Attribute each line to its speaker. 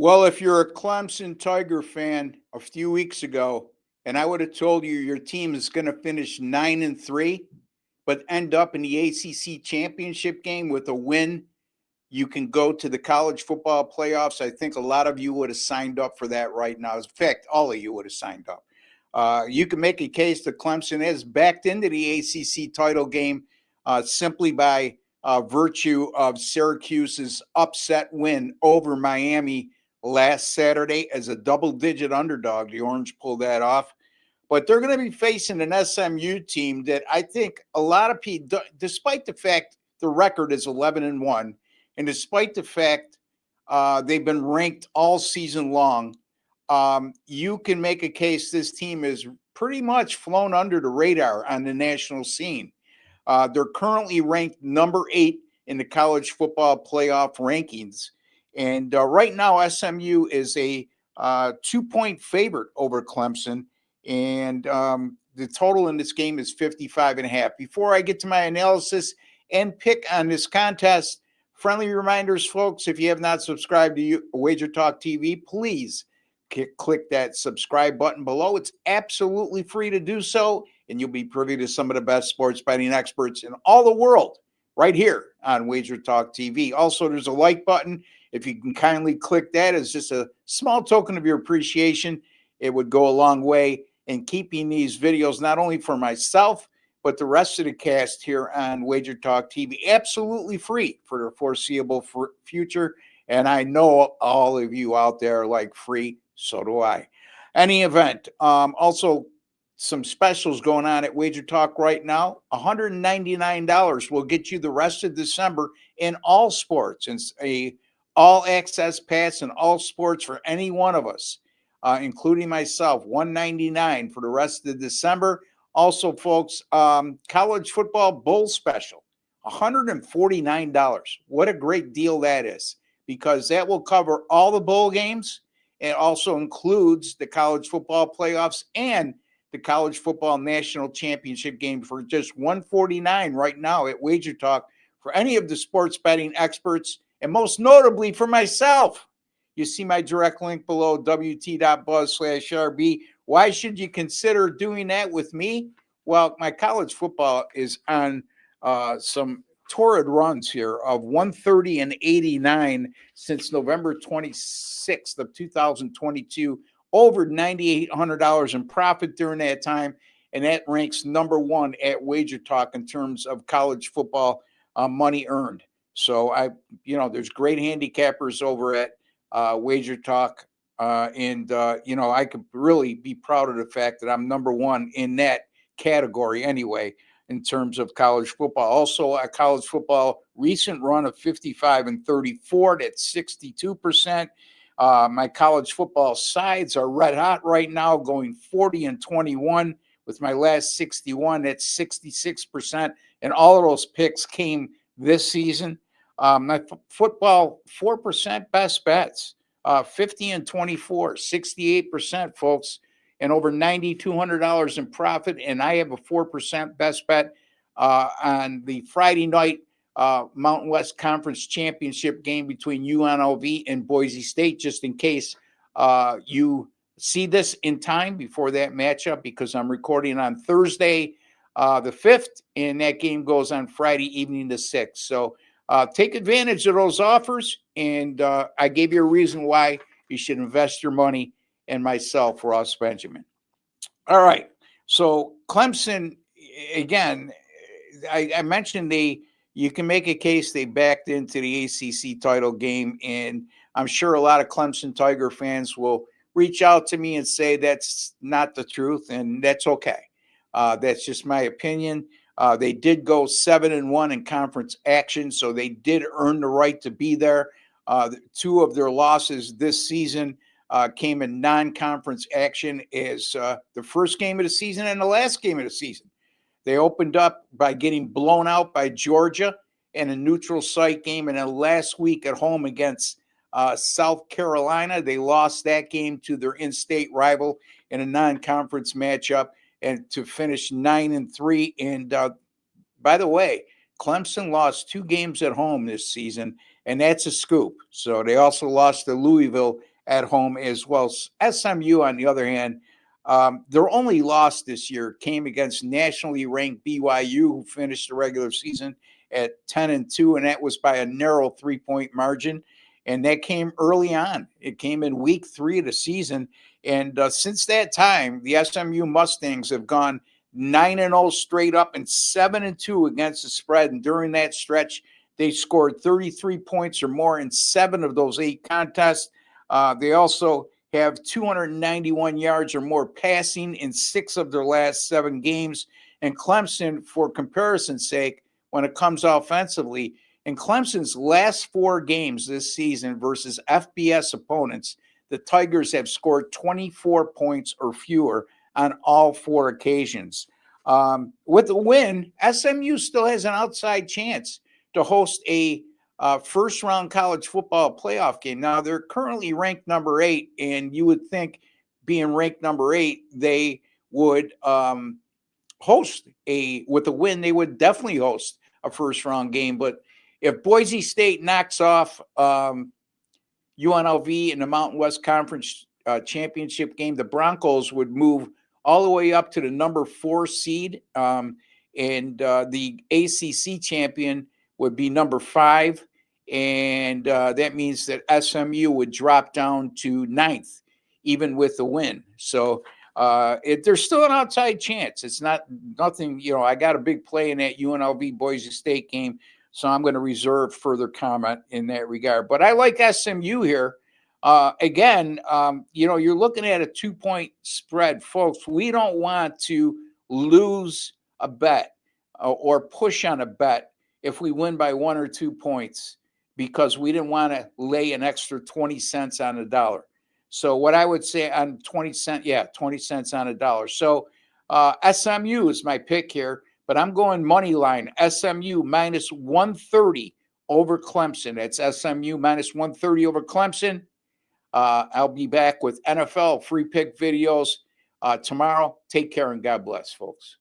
Speaker 1: Well, if you're a Clemson Tiger fan a few weeks ago, and I would have told you your team is going to finish 9-3, but end up in the ACC Championship game with a win, you can go to the college football playoffs. I think a lot of you would have signed up for that right now. In fact, all of you would have signed up. You can make a case that Clemson is backed into the ACC title game simply by virtue of Syracuse's upset win over Miami last Saturday as a double-digit underdog. The Orange pulled that off. But they're going to be facing an SMU team that I think a lot of people, despite the fact the record is 11-1, and despite the fact they've been ranked all season long, you can make a case this team is pretty much flown under the radar on the national scene. They're currently ranked number 8 in the college football playoff rankings. And right now, SMU is a 2-point favorite over Clemson. And the total in this game is 55.5. Before I get to my analysis and pick on this contest, friendly reminders, folks, if you have not subscribed to Wager Talk TV, please click that subscribe button below. It's absolutely free to do so, and you'll be privy to some of the best sports betting experts in all the world right here on Wager Talk TV. Also, there's a like button. If you can kindly click that as just a small token of your appreciation, it would go a long way in keeping these videos not only for myself, but the rest of the cast here on Wager Talk TV absolutely free for the foreseeable future. And I know all of you out there like free, so do I. Any event, also some specials going on at Wager Talk right now. $199 will get you the rest of December in all sports. It's a all access pass in all sports for any one of us, including myself. $199 for the rest of December. Also, folks, college football bowl special, $149. What a great deal that is, because that will cover all the bowl games. It also includes the college football playoffs and the college football national championship game for just $149 right now at Wager Talk for any of the sports betting experts, and most notably for myself. You see my direct link below, wt.buzz/RB. Why should you consider doing that with me? Well, my college football is on some torrid runs here of 130-89 since November 26th of 2022, over $9,800 in profit during that time, and that ranks number 1 at Wager Talk in terms of college football money earned. So there's great handicappers over at Wager Talk, and I could really be proud of the fact that I'm number 1 in that category anyway in terms of college football. Also, a college football recent run of 55-34, that's 62%. My college football sides are red hot right now, going 40-21 with my last 61. That's 66%, and all of those picks came this season. My football 4% best bets, 50-24, 68%, folks, and over $9,200 in profit. And I have a 4% best bet on the Friday night Mountain West Conference Championship game between UNLV and Boise State, just in case you see this in time before that matchup, because I'm recording on Thursday the 5th, and that game goes on Friday evening the 6th. So take advantage of those offers, and I gave you a reason why you should invest your money in myself, Ross Benjamin. All right, so Clemson, again, I mentioned you can make a case they backed into the ACC title game, and I'm sure a lot of Clemson Tiger fans will reach out to me and say that's not the truth, and that's okay. That's just my opinion. They did go 7-1 in conference action, so they did earn the right to be there. 2 of their losses this season came in non-conference action as the first game of the season and the last game of the season. They opened up by getting blown out by Georgia in a neutral site game, and then last week at home against South Carolina, they lost that game to their in-state rival in a non-conference matchup, and to finish 9-3. And by the way, Clemson lost 2 games at home this season, and that's a scoop. So they also lost to Louisville at home as well. SMU, on the other hand, their only loss this year came against nationally ranked BYU, who finished the regular season at 10-2, and that was by a narrow 3-point margin. And that came early on. It came in week 3 of the season. And since that time, the SMU Mustangs have gone 9-0 straight up and 7-2 against the spread. And during that stretch, they scored 33 points or more in 7 of those 8 contests. They also have 291 yards or more passing in 6 of their last 7 games. And Clemson, for comparison's sake, when it comes offensively, in Clemson's last 4 games this season versus FBS opponents, the Tigers have scored 24 points or fewer on all 4 occasions. With the win, SMU still has an outside chance to host a first-round college football playoff game. Now, they're currently ranked number 8, and you would think, being ranked number 8, they would host with a win, they would definitely host a first-round game. But if Boise State knocks off UNLV in the Mountain West Conference championship game, the Broncos would move all the way up to the number 4 seed, and the ACC champion would be number 5, and that means that SMU would drop down to 9th, even with the win. So there's still an outside chance. It's nothing. I got a big play in that UNLV Boise State game, so I'm going to reserve further comment in that regard. But I like SMU here. Again, you're looking at a 2-point spread, folks. We don't want to lose a bet or push on a bet if we win by 1 or 2 points, because we didn't want to lay an extra 20 cents on the dollar. So what I would say on 20 cents on a dollar. So SMU is my pick here, but I'm going money line, SMU minus 130 over Clemson. That's SMU minus 130 over Clemson. I'll be back with NFL free pick videos tomorrow. Take care and God bless, folks.